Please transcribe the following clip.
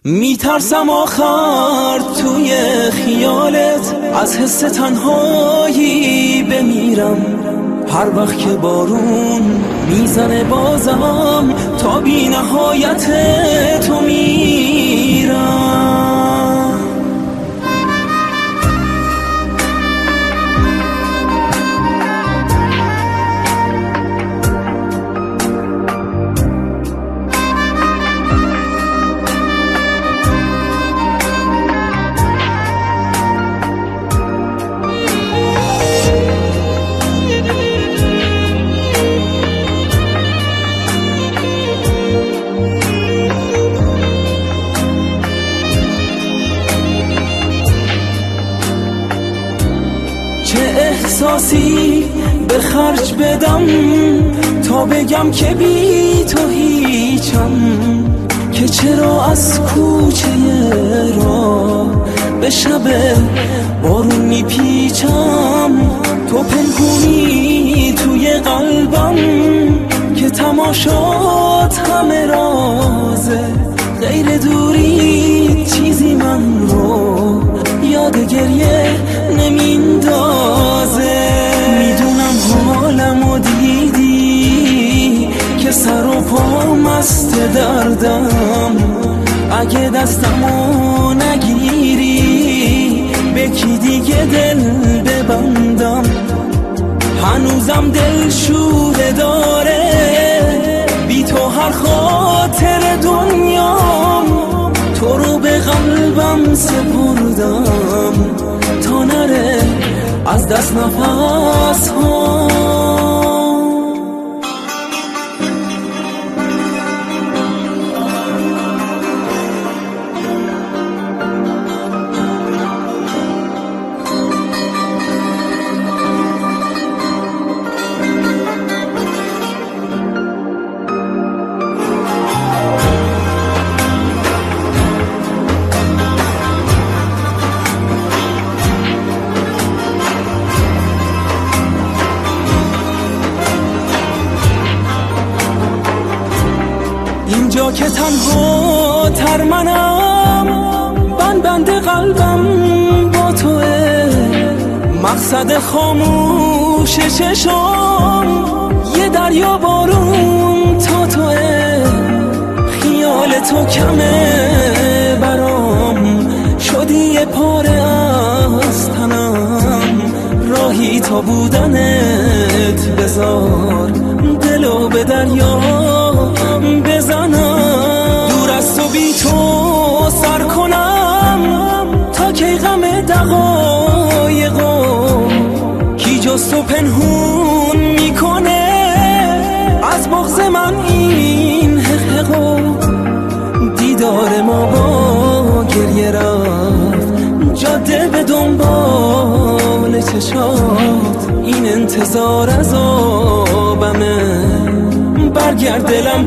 میترسم آخر توی خیالت از حس تنهایی بمیرم. هر وقت که بارون میزنه بازم تا بی نهایت تو میرم. چه احساسی به خرج بدم تا بگم که بی تو هیچم، که چرا از کوچه راه به شب بارون میپیچم. تو پنهونی توی قلبم که تماشات همه رازه، غیر دوری چیزی من رو یاد گریه نمیندازه. میدونم حالمو دیدی که سر و پا مست دردم، اگه دستمو نگیری به کی دیگه دل ببندم. هنوزم دل شوره داره بی تو هر خاطر دنیام، تو رو به قلبم سپردم تا نره از دست نفس ها. اینجا که تنها تر منم، بند قلبم با توه، مقصد خاموش چشام یه دریا بارون تا توه. خیال تو کمه برام، شدی یه پاره از تنم، راهی تا بودنت بذار دلو به دریا بزنم. دور از تو بی تو سر کنم تا کی غم دقایقو، کی جز تو پنهون میکنه از بغض من این حقیقو. دیدار ما با گریه رفت جاده به دنبال چشات، این انتظار عذابمه. برگرد دلم